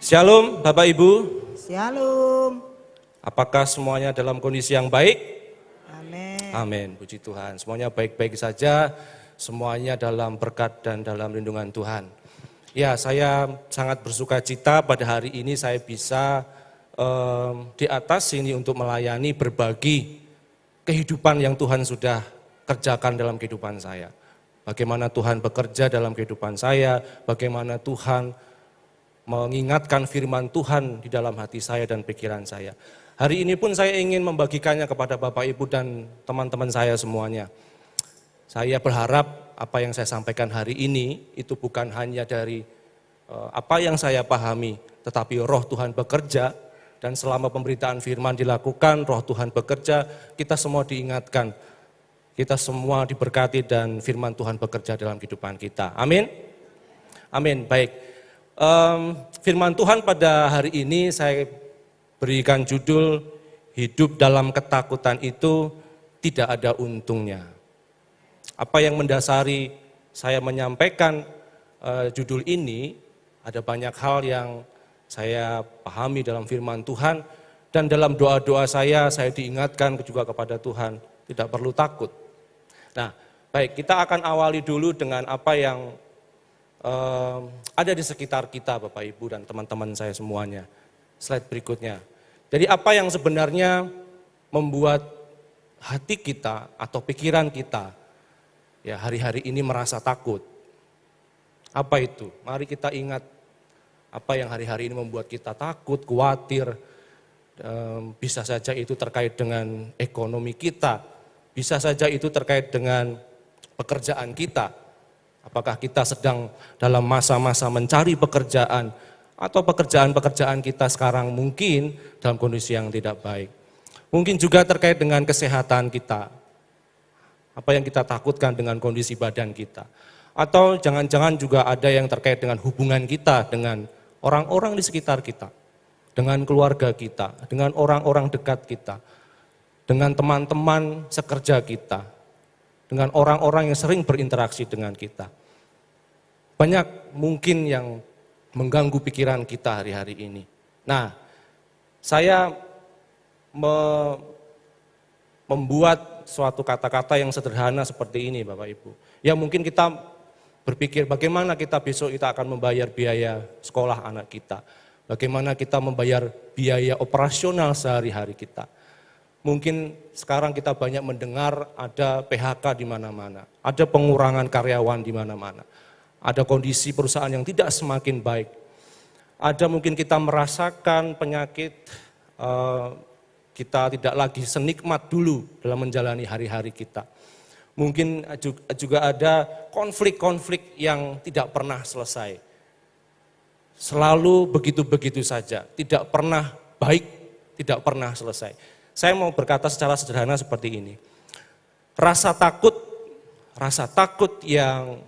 Shalom Bapak Ibu, Shalom. apakah semuanya dalam kondisi yang baik? Amin. Amin, puji Tuhan. Semuanya baik-baik saja, semuanya dalam berkat dan dalam lindungan Tuhan. Ya, saya sangat bersuka cita pada hari ini saya bisa di atas sini untuk melayani, berbagi kehidupan yang Tuhan sudah kerjakan dalam kehidupan saya. Bagaimana Tuhan bekerja dalam kehidupan saya, bagaimana Tuhan mengingatkan firman Tuhan di dalam hati saya dan pikiran saya. Hari ini pun saya ingin membagikannya kepada Bapak Ibu dan teman-teman saya semuanya. Saya berharap apa yang saya sampaikan hari ini itu bukan hanya dari apa yang saya pahami, tetapi roh Tuhan bekerja dan selama pemberitaan firman dilakukan, roh Tuhan bekerja, kita semua diingatkan, kita semua diberkati dan firman Tuhan bekerja dalam kehidupan kita. Amin. Amin, baik. Firman Tuhan pada hari ini saya berikan judul hidup dalam ketakutan itu tidak ada untungnya. Apa yang mendasari saya menyampaikan judul ini, ada banyak hal yang saya pahami dalam firman Tuhan dan dalam doa-doa saya diingatkan juga kepada Tuhan, tidak perlu takut. Nah, baik, kita akan awali dulu dengan apa yang ada di sekitar kita Bapak Ibu dan teman-teman saya semuanya. Slide berikutnya. Jadi apa yang sebenarnya membuat hati kita atau pikiran kita ya hari-hari ini merasa takut. Apa itu? Mari kita ingat apa yang hari-hari ini membuat kita takut, khawatir. Bisa saja itu terkait dengan ekonomi kita, bisa saja itu terkait dengan pekerjaan kita. Apakah kita sedang dalam masa-masa mencari pekerjaan atau pekerjaan-pekerjaan kita sekarang mungkin dalam kondisi yang tidak baik. Mungkin juga terkait dengan kesehatan kita. Apa yang kita takutkan dengan kondisi badan kita. Atau jangan-jangan juga ada yang terkait dengan hubungan kita dengan orang-orang di sekitar kita. Dengan keluarga kita, dengan orang-orang dekat kita. Dengan teman-teman sekerja kita. Dengan orang-orang yang sering berinteraksi dengan kita. Banyak mungkin yang mengganggu pikiran kita hari-hari ini. Nah, saya membuat suatu kata-kata yang sederhana seperti ini Bapak Ibu. Ya mungkin kita berpikir bagaimana kita besok kita akan membayar biaya sekolah anak kita. Bagaimana kita membayar biaya operasional sehari-hari kita. Mungkin sekarang kita banyak mendengar ada PHK di mana-mana, ada pengurangan karyawan di mana-mana, ada kondisi perusahaan yang tidak semakin baik, ada mungkin kita merasakan penyakit, kita tidak lagi senikmat dulu dalam menjalani hari-hari kita. Mungkin juga ada konflik-konflik yang tidak pernah selesai, selalu begitu-begitu saja, tidak pernah baik, tidak pernah selesai. Saya mau berkata secara sederhana seperti ini. Rasa takut yang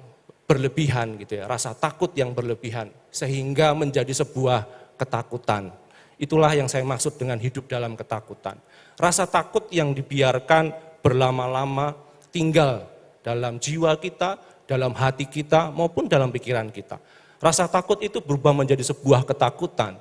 berlebihan gitu ya, rasa takut yang berlebihan sehingga menjadi sebuah ketakutan. Itulah yang saya maksud dengan hidup dalam ketakutan. Rasa takut yang dibiarkan berlama-lama tinggal dalam jiwa kita, dalam hati kita maupun dalam pikiran kita. Rasa takut itu berubah menjadi sebuah ketakutan.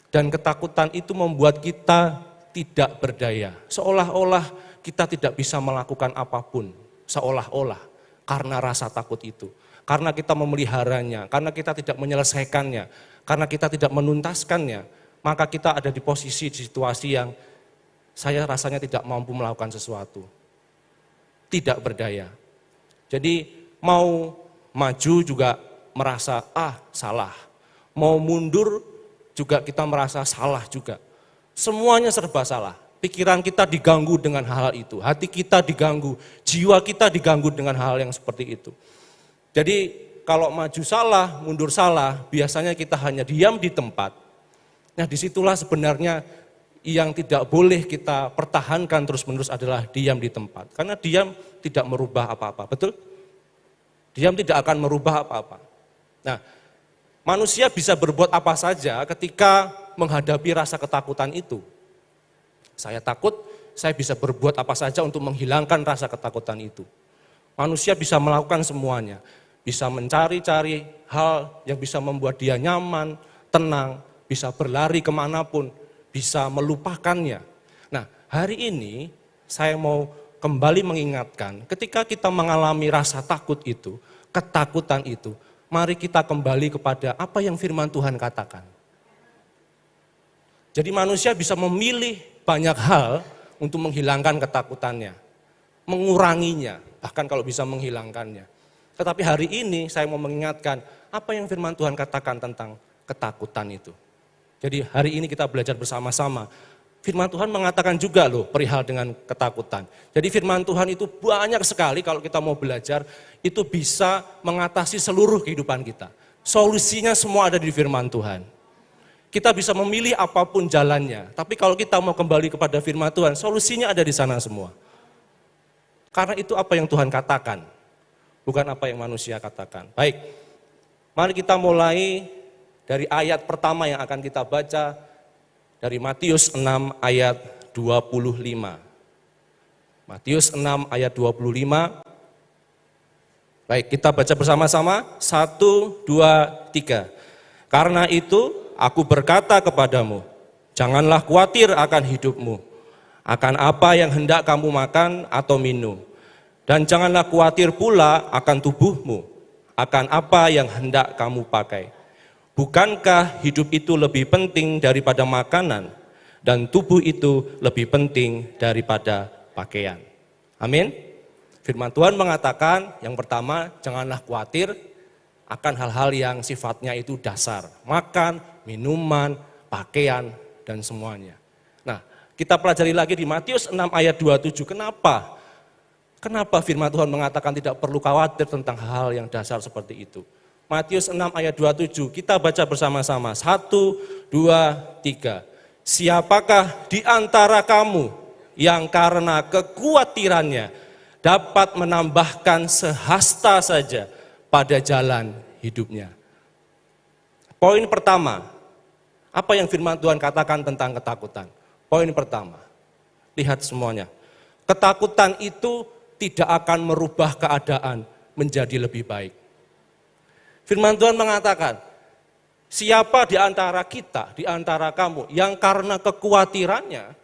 Dan ketakutan itu membuat kita tidak berdaya, seolah-olah kita tidak bisa melakukan apapun, seolah-olah karena rasa takut itu, karena kita memeliharanya, karena kita tidak menyelesaikannya, karena kita tidak menuntaskannya, maka kita ada di posisi, di situasi yang saya rasanya tidak mampu melakukan sesuatu, tidak berdaya. Jadi mau maju juga merasa salah, mau mundur juga kita merasa salah juga. Semuanya serba salah, pikiran kita diganggu dengan hal itu, hati kita diganggu, jiwa kita diganggu dengan hal yang seperti itu. Jadi kalau maju salah, mundur salah, biasanya kita hanya diam di tempat. Nah disitulah sebenarnya yang tidak boleh kita pertahankan terus-menerus adalah diam di tempat. Karena diam tidak merubah apa-apa, betul? Diam tidak akan merubah apa-apa. Nah, manusia bisa berbuat apa saja ketika menghadapi rasa ketakutan itu. Saya takut, saya bisa berbuat apa saja untuk menghilangkan rasa ketakutan itu. Manusia bisa melakukan semuanya, bisa mencari-cari hal yang bisa membuat dia nyaman, tenang, bisa berlari kemanapun, bisa melupakannya. Nah, hari ini saya mau kembali mengingatkan, ketika kita mengalami rasa takut itu, ketakutan itu, mari kita kembali kepada apa yang firman Tuhan katakan. Jadi manusia bisa memilih banyak hal untuk menghilangkan ketakutannya, menguranginya, bahkan kalau bisa menghilangkannya. Tetapi hari ini saya mau mengingatkan apa yang firman Tuhan katakan tentang ketakutan itu. Jadi hari ini kita belajar bersama-sama. Firman Tuhan mengatakan juga loh perihal dengan ketakutan. Jadi firman Tuhan itu banyak sekali kalau kita mau belajar, itu bisa mengatasi seluruh kehidupan kita. Solusinya semua ada di firman Tuhan. Kita bisa memilih apapun jalannya, tapi kalau kita mau kembali kepada firman Tuhan, solusinya ada di sana semua. Karena itu apa yang Tuhan katakan, bukan apa yang manusia katakan. Baik, mari kita mulai dari ayat pertama yang akan kita baca, dari Matius 6 ayat 25. Matius 6 ayat 25. Baik, kita baca bersama-sama. 1, 2, 3. Karena itu aku berkata kepadamu, janganlah khawatir akan hidupmu, akan apa yang hendak kamu makan atau minum. Dan janganlah khawatir pula akan tubuhmu, akan apa yang hendak kamu pakai. Bukankah hidup itu lebih penting daripada makanan, dan tubuh itu lebih penting daripada pakaian? Amin. Firman Tuhan mengatakan, yang pertama, janganlah khawatir akan hal-hal yang sifatnya itu dasar. Makan, minuman, pakaian, dan semuanya. Nah, kita pelajari lagi di Matius 6 ayat 27, kenapa? Kenapa firman Tuhan mengatakan tidak perlu khawatir tentang hal yang dasar seperti itu? Matius 6 ayat 27, kita baca bersama-sama. 1, 2, 3. Siapakah di antara kamu yang karena kekhawatirannya dapat menambahkan sehasta saja pada jalan hidupnya? Poin pertama, apa yang firman Tuhan katakan tentang ketakutan? Poin pertama, lihat semuanya. Ketakutan itu tidak akan merubah keadaan menjadi lebih baik. Firman Tuhan mengatakan, siapa di antara kita, di antara kamu, yang karena kekhawatirannya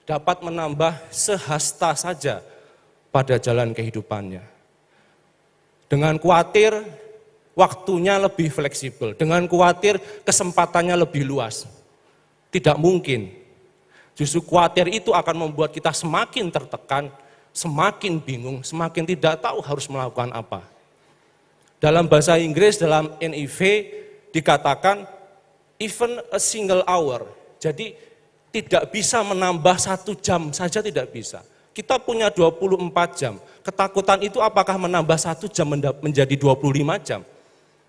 dapat menambah sehasta saja pada jalan kehidupannya. Dengan khawatir, waktunya lebih fleksibel. Dengan khawatir, kesempatannya lebih luas. Tidak mungkin. Justru khawatir itu akan membuat kita semakin tertekan, semakin bingung, semakin tidak tahu harus melakukan apa. Dalam bahasa Inggris, dalam NIV dikatakan even a single hour. Jadi tidak bisa menambah 1 jam saja tidak bisa. Kita punya 24 jam. Ketakutan itu apakah menambah 1 jam menjadi 25 jam?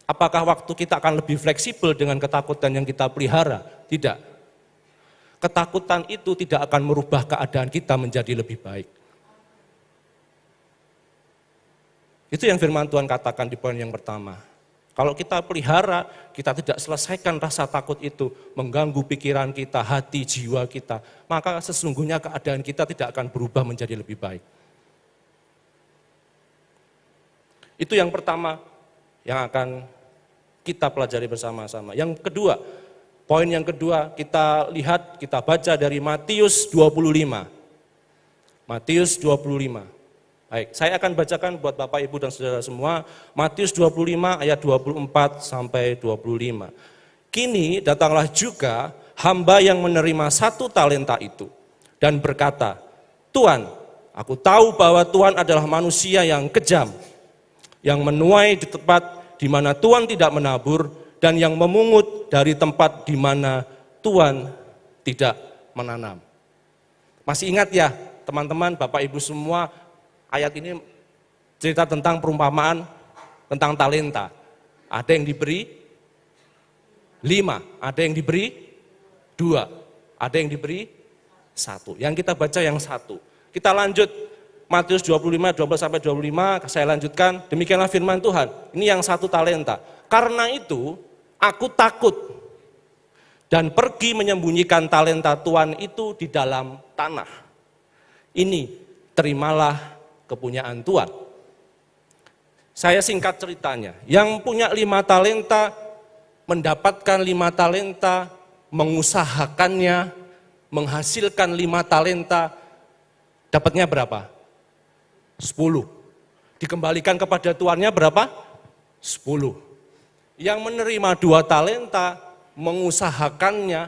Apakah waktu kita akan lebih fleksibel dengan ketakutan yang kita pelihara? Tidak. Ketakutan itu tidak akan merubah keadaan kita menjadi lebih baik. Itu yang firman Tuhan katakan di poin yang pertama. Kalau kita pelihara, kita tidak selesaikan rasa takut itu, mengganggu pikiran kita, hati, jiwa kita, maka sesungguhnya keadaan kita tidak akan berubah menjadi lebih baik. Itu yang pertama yang akan kita pelajari bersama-sama. Yang kedua, poin yang kedua kita lihat, kita baca dari Matius 25. Matius 25. Baik, saya akan bacakan buat Bapak, Ibu, dan saudara semua, Matius 25 ayat 24 sampai 25. Kini datanglah juga hamba yang menerima 1 talenta itu, dan berkata, Tuhan, aku tahu bahwa Tuhan adalah manusia yang kejam, yang menuai di tempat di mana Tuhan tidak menabur, dan yang memungut dari tempat di mana Tuhan tidak menanam. Masih ingat ya, teman-teman, Bapak, Ibu semua, ayat ini cerita tentang perumpamaan, tentang talenta. Ada yang diberi 5, ada yang diberi 2, ada yang diberi 1. Yang kita baca yang 1. Kita lanjut, Matius 25, 12 sampai 25, saya lanjutkan, demikianlah firman Tuhan. Ini yang 1 talenta. Karena itu, aku takut dan pergi menyembunyikan talenta Tuhan itu di dalam tanah. Ini, terimalah kepunyaan Tuhan. Saya singkat ceritanya, yang punya 5 talenta, mendapatkan 5 talenta, mengusahakannya, menghasilkan 5 talenta, dapatnya berapa? 10. Dikembalikan kepada tuannya berapa? 10. Yang menerima 2 talenta, mengusahakannya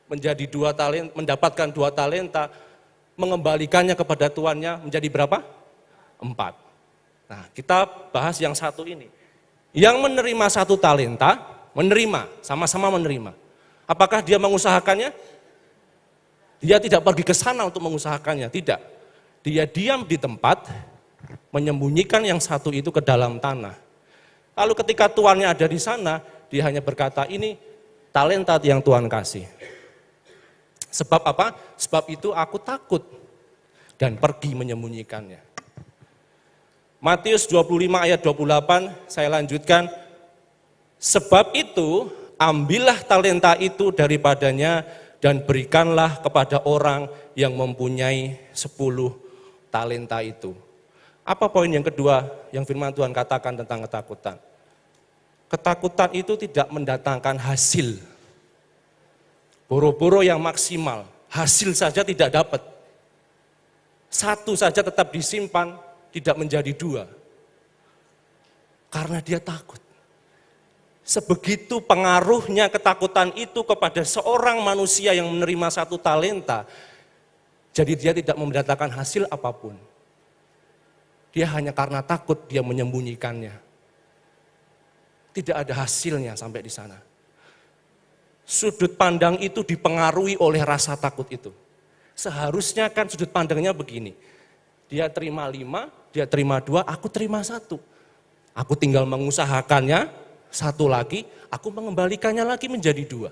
menjadi 2 talenta, mendapatkan 2 talenta, mengembalikannya kepada tuannya menjadi berapa? 4. Nah, kita bahas yang satu ini. Yang menerima 1 talenta, menerima, sama-sama menerima. Apakah dia mengusahakannya? Dia tidak pergi ke sana untuk mengusahakannya, tidak. Dia diam di tempat, menyembunyikan yang satu itu ke dalam tanah. Lalu ketika tuannya ada di sana, dia hanya berkata, ini talenta yang Tuhan kasih. Sebab apa? Sebab itu aku takut dan pergi menyembunyikannya. Matius 25 ayat 28, saya lanjutkan. Sebab itu, ambillah talenta itu daripadanya dan berikanlah kepada orang yang mempunyai 10 talenta itu. Apa poin yang kedua yang firman Tuhan katakan tentang ketakutan? Ketakutan itu tidak mendatangkan hasil. Boro-boro yang maksimal, hasil saja tidak dapat. 1 saja tetap disimpan, tidak menjadi 2. Karena dia takut. Sebegitu pengaruhnya ketakutan itu kepada seorang manusia yang menerima 1 talenta, jadi dia tidak mendatangkan hasil apapun. Dia hanya karena takut dia menyembunyikannya. Tidak ada hasilnya sampai di sana. Sudut pandang itu dipengaruhi oleh rasa takut itu. Seharusnya kan sudut pandangnya begini. Dia terima 5, dia terima 2, aku terima 1. Aku tinggal mengusahakannya, 1 lagi, aku mengembalikannya lagi menjadi 2.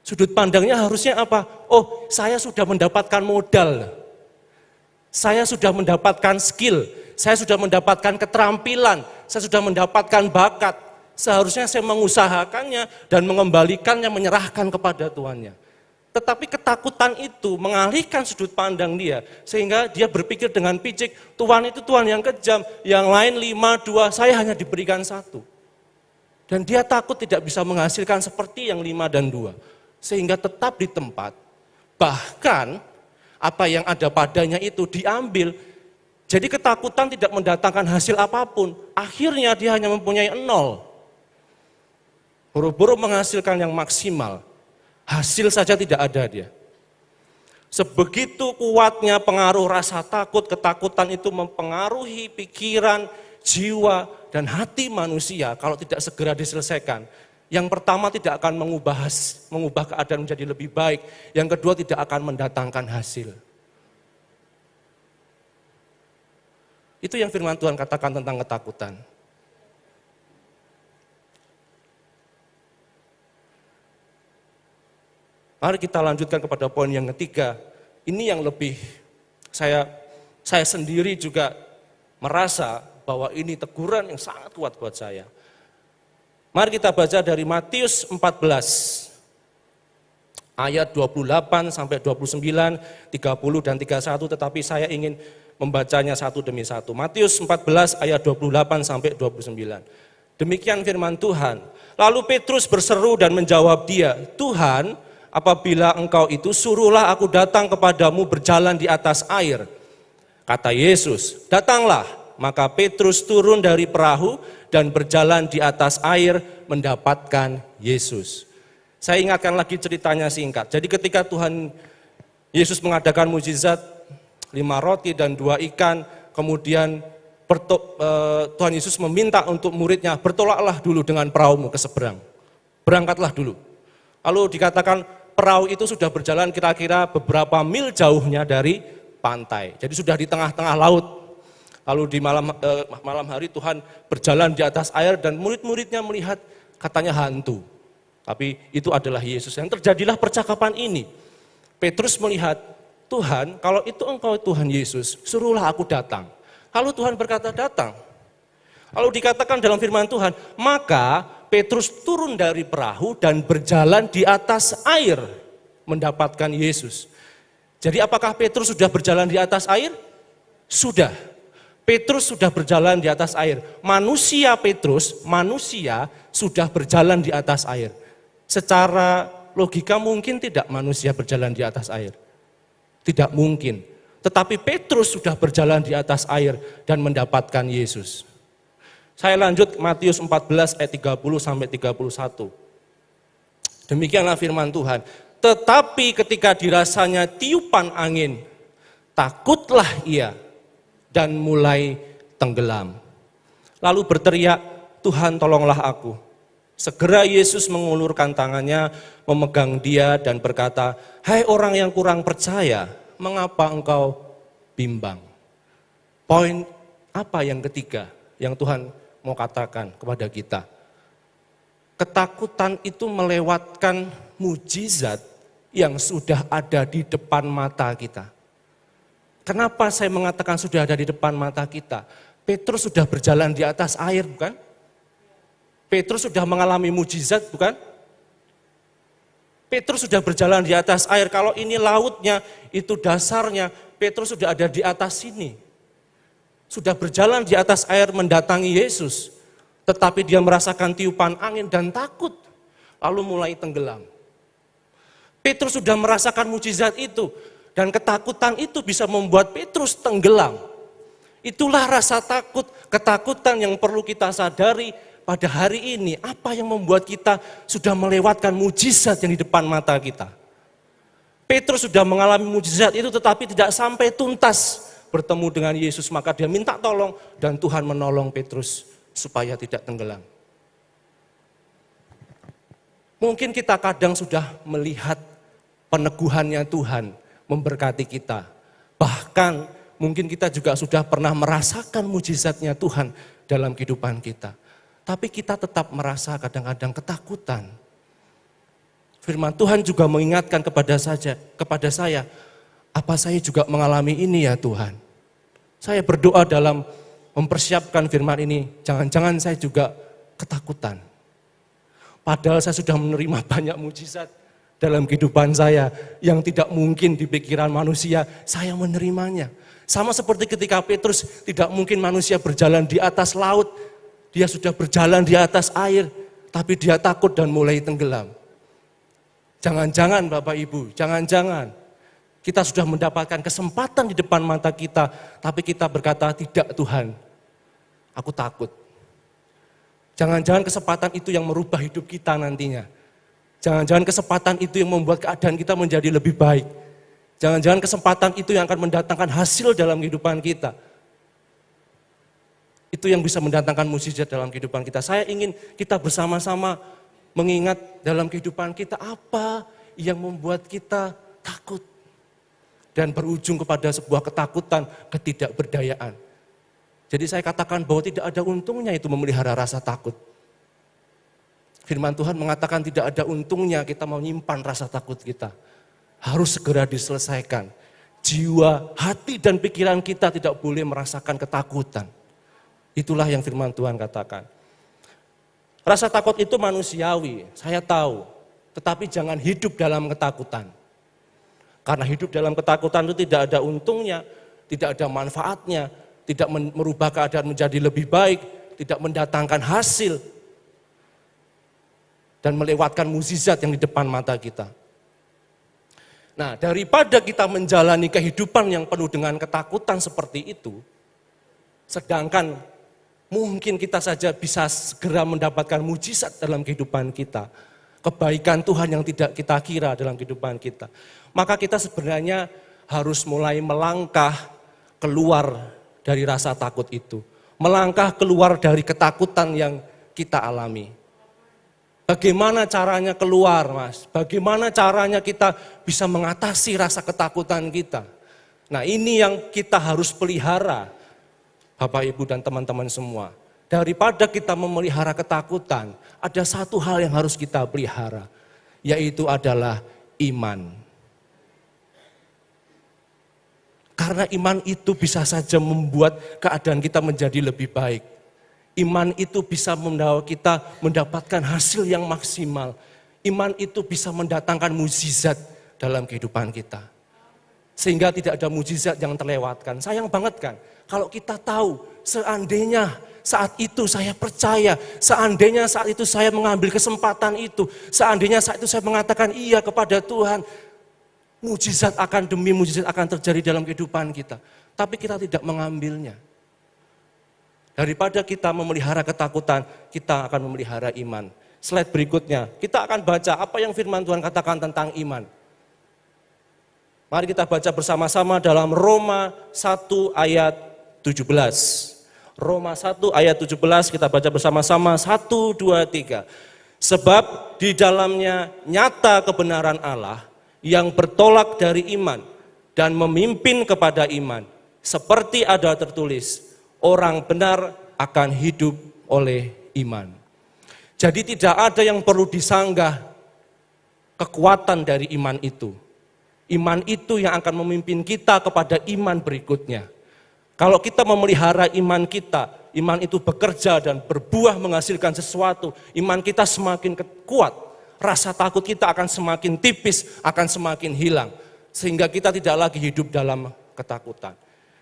Sudut pandangnya harusnya apa? Oh, saya sudah mendapatkan modal. Saya sudah mendapatkan skill, saya sudah mendapatkan keterampilan, saya sudah mendapatkan bakat. Seharusnya saya mengusahakannya dan mengembalikannya, menyerahkan kepada tuannya. Tetapi ketakutan itu mengalihkan sudut pandang dia, sehingga dia berpikir dengan picik, Tuhan itu Tuhan yang kejam, yang lain 5, 2, saya hanya diberikan 1. Dan dia takut tidak bisa menghasilkan seperti yang 5 dan 2, sehingga tetap di tempat, bahkan apa yang ada padanya itu diambil. Jadi ketakutan tidak mendatangkan hasil apapun, akhirnya dia hanya mempunyai 0. Buru-buru menghasilkan yang maksimal, hasil saja tidak ada dia. Sebegitu kuatnya pengaruh rasa takut, ketakutan itu mempengaruhi pikiran, jiwa, dan hati manusia kalau tidak segera diselesaikan. Yang pertama tidak akan mengubah keadaan menjadi lebih baik, yang kedua tidak akan mendatangkan hasil. Itu yang firman Tuhan katakan tentang ketakutan. Mari kita lanjutkan kepada poin yang ketiga. Ini yang lebih saya sendiri juga merasa bahwa ini teguran yang sangat kuat buat saya. Mari kita baca dari Matius 14 ayat 28 sampai 29, 30 dan 31, tetapi saya ingin membacanya satu demi satu. Matius 14 ayat 28 sampai 29. Demikian firman Tuhan. Lalu Petrus berseru dan menjawab dia, Tuhan, apabila engkau itu, suruhlah aku datang kepadamu berjalan di atas air. Kata Yesus, datanglah. Maka Petrus turun dari perahu dan berjalan di atas air mendapatkan Yesus. Saya ingatkan lagi ceritanya singkat. Jadi ketika Tuhan Yesus mengadakan mukjizat 5 roti dan 2 ikan, kemudian Tuhan Yesus meminta untuk muridnya, bertolaklah dulu dengan perahumu ke seberang. Berangkatlah dulu. Lalu dikatakan perahu itu sudah berjalan kira-kira beberapa mil jauhnya dari pantai. Jadi sudah di tengah-tengah laut. Lalu di malam hari Tuhan berjalan di atas air dan murid-muridnya melihat katanya hantu. Tapi itu adalah Yesus. Yang terjadilah percakapan ini. Petrus melihat, Tuhan, kalau itu engkau Tuhan Yesus, suruhlah aku datang. Lalu Tuhan berkata datang. Lalu dikatakan dalam firman Tuhan, maka Petrus turun dari perahu dan berjalan di atas air mendapatkan Yesus. Jadi apakah Petrus sudah berjalan di atas air? Sudah. Petrus sudah berjalan di atas air. Manusia Petrus, manusia sudah berjalan di atas air. Secara logika mungkin tidak manusia berjalan di atas air. Tidak mungkin. Tetapi Petrus sudah berjalan di atas air dan mendapatkan Yesus. Saya lanjut Matius 14 ayat 30 sampai 31. Demikianlah firman Tuhan. Tetapi ketika dirasanya tiupan angin, takutlah ia dan mulai tenggelam. Lalu berteriak, Tuhan tolonglah aku. Segera Yesus mengulurkan tangannya, memegang dia dan berkata, hai orang yang kurang percaya, mengapa engkau bimbang? Poin apa yang ketiga yang Tuhan mau katakan kepada kita? Ketakutan itu melewatkan mujizat yang sudah ada di depan mata kita. Kenapa saya mengatakan sudah ada di depan mata kita? Petrus sudah berjalan di atas air, bukan? Petrus sudah mengalami mujizat, bukan? Petrus sudah berjalan di atas air. Kalau ini lautnya, itu dasarnya, Petrus sudah ada di atas sini. Sudah berjalan di atas air mendatangi Yesus. Tetapi dia merasakan tiupan angin dan takut. Lalu mulai tenggelam. Petrus sudah merasakan mujizat itu. Dan ketakutan itu bisa membuat Petrus tenggelam. Itulah rasa takut, ketakutan yang perlu kita sadari pada hari ini. Apa yang membuat kita sudah melewatkan mujizat yang di depan mata kita. Petrus sudah mengalami mujizat itu tetapi tidak sampai tuntas bertemu dengan Yesus. Maka dia minta tolong dan Tuhan menolong Petrus supaya tidak tenggelam. Mungkin kita kadang sudah melihat peneguhannya Tuhan memberkati kita. Bahkan mungkin kita juga sudah pernah merasakan mujizatnya Tuhan dalam kehidupan kita. Tapi kita tetap merasa kadang-kadang ketakutan. Firman Tuhan juga mengingatkan kepada saya, apa saya juga mengalami ini ya Tuhan? Saya berdoa dalam mempersiapkan firman ini, jangan-jangan saya juga ketakutan. Padahal saya sudah menerima banyak mujizat dalam kehidupan saya yang tidak mungkin di pikiran manusia, saya menerimanya. Sama seperti ketika Petrus, tidak mungkin manusia berjalan di atas laut, dia sudah berjalan di atas air, tapi dia takut dan mulai tenggelam. Jangan-jangan Bapak Ibu, jangan-jangan kita sudah mendapatkan kesempatan di depan mata kita, tapi kita berkata, tidak Tuhan, aku takut. Jangan-jangan kesempatan itu yang merubah hidup kita nantinya. Jangan-jangan kesempatan itu yang membuat keadaan kita menjadi lebih baik. Jangan-jangan kesempatan itu yang akan mendatangkan hasil dalam kehidupan kita. Itu yang bisa mendatangkan mujizat dalam kehidupan kita. Saya ingin kita bersama-sama mengingat dalam kehidupan kita apa yang membuat kita takut. Dan berujung kepada sebuah ketakutan, ketidakberdayaan. Jadi saya katakan bahwa tidak ada untungnya itu memelihara rasa takut. Firman Tuhan mengatakan tidak ada untungnya kita menyimpan rasa takut kita. Harus segera diselesaikan. Jiwa, hati dan pikiran kita tidak boleh merasakan ketakutan. Itulah yang firman Tuhan katakan. Rasa takut itu manusiawi, saya tahu. Tetapi jangan hidup dalam ketakutan. Karena hidup dalam ketakutan itu tidak ada untungnya, tidak ada manfaatnya, tidak merubah keadaan menjadi lebih baik, tidak mendatangkan hasil, dan melewatkan mukjizat yang di depan mata kita. Nah, daripada kita menjalani kehidupan yang penuh dengan ketakutan seperti itu, sedangkan mungkin kita saja bisa segera mendapatkan mukjizat dalam kehidupan kita, kebaikan Tuhan yang tidak kita kira dalam kehidupan kita, maka kita sebenarnya harus mulai melangkah keluar dari rasa takut itu, melangkah keluar dari ketakutan yang kita alami. Bagaimana caranya keluar, Mas? Bagaimana caranya kita bisa mengatasi rasa ketakutan kita? Nah, ini yang kita harus pelihara, Bapak, Ibu, dan teman-teman semua. Daripada kita memelihara ketakutan, ada satu hal yang harus kita pelihara, yaitu adalah iman. Karena iman itu bisa saja membuat keadaan kita menjadi lebih baik. Iman itu bisa membawa kita mendapatkan hasil yang maksimal. Iman itu bisa mendatangkan mukjizat dalam kehidupan kita. Sehingga tidak ada mukjizat yang terlewatkan. Sayang banget kan, kalau kita tahu seandainya saat itu saya percaya, seandainya saat itu saya mengambil kesempatan itu, seandainya saat itu saya mengatakan iya kepada Tuhan, mujizat akan demi mujizat akan terjadi dalam kehidupan kita. Tapi kita tidak mengambilnya. Daripada kita memelihara ketakutan, kita akan memelihara iman. Slide berikutnya, kita akan baca apa yang firman Tuhan katakan tentang iman. Mari kita baca bersama-sama dalam Roma 1 ayat 17. Roma 1 ayat 17 kita baca bersama-sama 1, 2, 3. Sebab di dalamnya nyata kebenaran Allah yang bertolak dari iman dan memimpin kepada iman. Seperti ada tertulis, orang benar akan hidup oleh iman. Jadi tidak ada yang perlu disanggah kekuatan dari iman itu. Iman itu yang akan memimpin kita kepada iman berikutnya. Kalau kita memelihara iman kita, iman itu bekerja dan berbuah menghasilkan sesuatu, iman kita semakin kuat, rasa takut kita akan semakin tipis, akan semakin hilang. Sehingga kita tidak lagi hidup dalam ketakutan.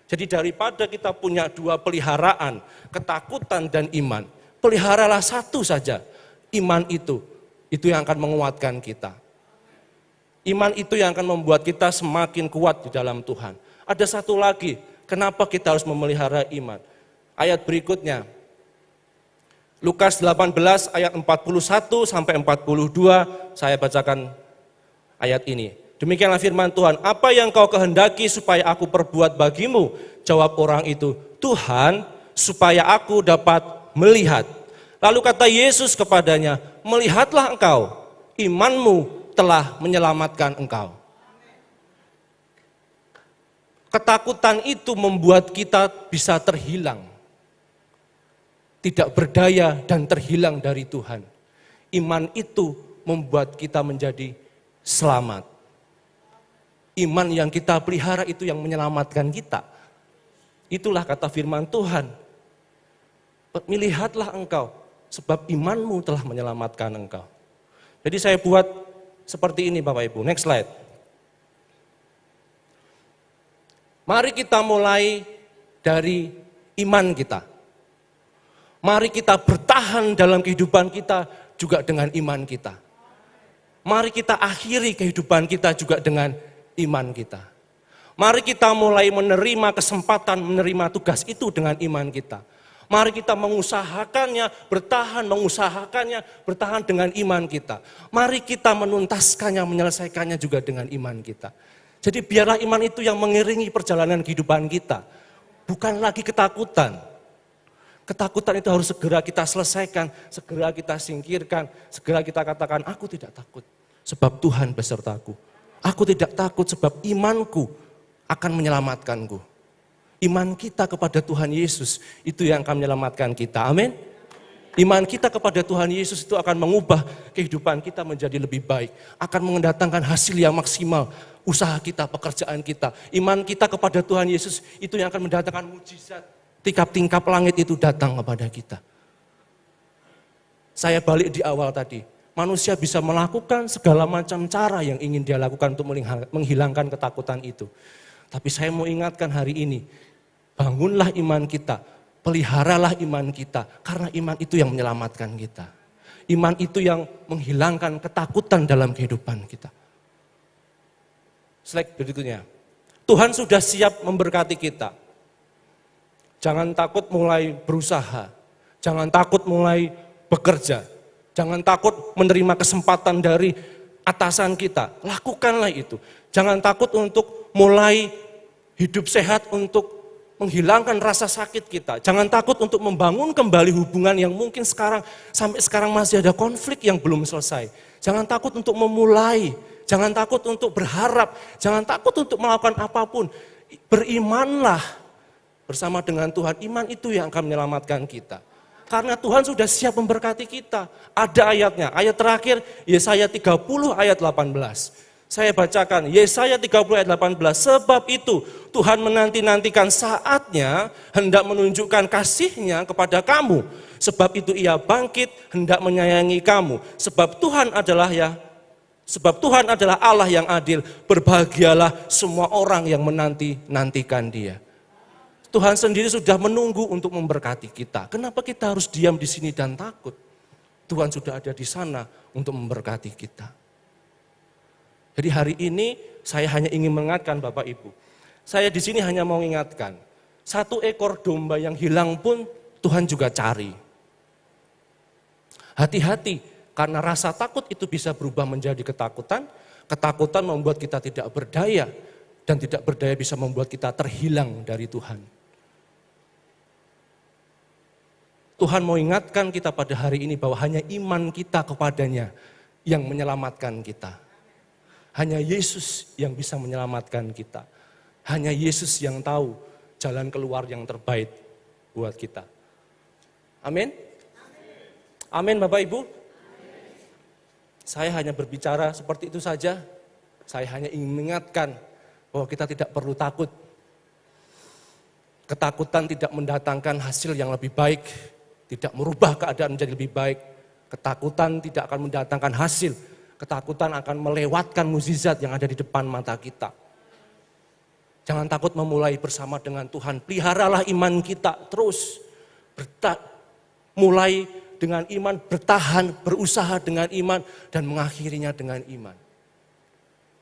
Jadi daripada kita punya dua peliharaan, ketakutan dan iman, peliharalah satu saja, iman itu yang akan menguatkan kita. Iman itu yang akan membuat kita semakin kuat di dalam Tuhan. Ada satu lagi, kenapa kita harus memelihara iman? Ayat berikutnya, Lukas 18 ayat 41 sampai 42, saya bacakan ayat ini. Demikianlah firman Tuhan, apa yang kau kehendaki supaya aku perbuat bagimu? Jawab orang itu, Tuhan, supaya aku dapat melihat. Lalu kata Yesus kepadanya, melihatlah engkau, imanmu telah menyelamatkan engkau. Ketakutan itu membuat kita bisa terhilang, tidak berdaya dan terhilang dari Tuhan. Iman itu membuat kita menjadi selamat. Iman yang kita pelihara itu yang menyelamatkan kita. Itulah kata firman Tuhan. Melihatlah engkau, sebab imanmu telah menyelamatkan engkau. Jadi saya buat seperti ini Bapak Ibu. Next slide. Mari kita mulai dari iman kita. Mari kita bertahan dalam kehidupan kita juga dengan iman kita. Mari kita akhiri kehidupan kita juga dengan iman kita. Mari kita mulai menerima kesempatan, menerima tugas itu dengan iman kita. Mari kita mengusahakannya, bertahan dengan iman kita. Mari kita menuntaskannya, menyelesaikannya juga dengan iman kita. Jadi biarlah iman itu yang mengiringi perjalanan kehidupan kita. Bukan lagi ketakutan. Ketakutan itu harus segera kita selesaikan, segera kita singkirkan, segera kita katakan, aku tidak takut sebab Tuhan besertaku. Aku tidak takut sebab imanku akan menyelamatkanku. Iman kita kepada Tuhan Yesus itu yang akan menyelamatkan kita. Amin. Iman kita kepada Tuhan Yesus itu akan mengubah kehidupan kita menjadi lebih baik. Akan mendatangkan hasil yang maksimal. Usaha kita, pekerjaan kita. Iman kita kepada Tuhan Yesus itu yang akan mendatangkan mujizat. Tingkap-tingkap langit itu datang kepada kita. Saya balik di awal tadi. Manusia bisa melakukan segala macam cara yang ingin dia lakukan untuk menghilangkan ketakutan itu. Tapi saya mau ingatkan hari ini, bangunlah iman kita, peliharalah iman kita, karena iman itu yang menyelamatkan kita. Iman itu yang menghilangkan ketakutan dalam kehidupan kita. Slide berikutnya. Tuhan sudah siap memberkati kita. Jangan takut mulai berusaha, jangan takut mulai bekerja. Jangan takut menerima kesempatan dari atasan kita. Lakukanlah itu. Jangan takut untuk mulai hidup sehat untuk menghilangkan rasa sakit kita. Jangan takut untuk membangun kembali hubungan yang mungkin sampai sekarang masih ada konflik yang belum selesai. Jangan takut untuk memulai. Jangan takut untuk berharap. Jangan takut untuk melakukan apapun. Berimanlah bersama dengan Tuhan. Iman itu yang akan menyelamatkan kita. Karena Tuhan sudah siap memberkati kita. Ada ayatnya, ayat terakhir Yesaya 30 ayat 18. Saya bacakan, Yesaya 30 ayat 18. Sebab itu Tuhan menanti-nantikan saatnya hendak menunjukkan kasih-Nya kepada kamu. Sebab itu Ia bangkit hendak menyayangi kamu. Sebab Tuhan adalah Allah yang adil. Berbahagialah semua orang yang menanti-nantikan Dia. Tuhan sendiri sudah menunggu untuk memberkati kita. Kenapa kita harus diam di sini dan takut? Tuhan sudah ada di sana untuk memberkati kita. Jadi hari ini saya hanya ingin mengingatkan Bapak Ibu. Saya di sini hanya mau mengingatkan, satu ekor domba yang hilang pun Tuhan juga cari. Hati-hati, karena rasa takut itu bisa berubah menjadi ketakutan. Ketakutan membuat kita tidak berdaya, dan tidak berdaya bisa membuat kita terhilang dari Tuhan. Tuhan mau ingatkan kita pada hari ini bahwa hanya iman kita kepadanya yang menyelamatkan kita. Hanya Yesus yang bisa menyelamatkan kita. Hanya Yesus yang tahu jalan keluar yang terbaik buat kita. Amin? Amin Bapak Ibu? Saya hanya berbicara seperti itu saja. Saya hanya ingin mengingatkan bahwa kita tidak perlu takut. Ketakutan tidak mendatangkan hasil yang lebih baik. Tidak merubah keadaan menjadi lebih baik. Ketakutan tidak akan mendatangkan hasil. Ketakutan akan melewatkan mukjizat yang ada di depan mata kita. Jangan takut memulai bersama dengan Tuhan. Peliharalah iman kita terus. Mulai dengan iman, bertahan, berusaha dengan iman, dan mengakhirinya dengan iman.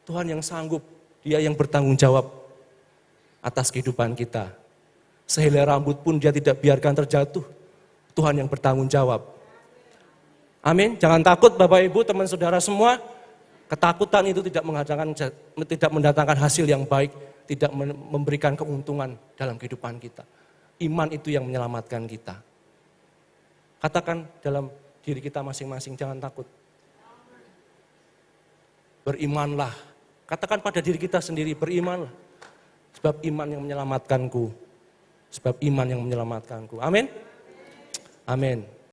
Tuhan yang sanggup, Dia yang bertanggung jawab atas kehidupan kita. Sehelai rambut pun Dia tidak biarkan terjatuh. Tuhan yang bertanggung jawab. Amin. Jangan takut Bapak Ibu, teman saudara semua. Ketakutan itu tidak mendatangkan hasil yang baik, tidak memberikan keuntungan dalam kehidupan kita. Iman itu yang menyelamatkan kita. Katakan dalam diri kita masing-masing, jangan takut. Berimanlah. Katakan pada diri kita sendiri, berimanlah. Sebab iman yang menyelamatkanku. Sebab iman yang menyelamatkanku. Amin. Amin.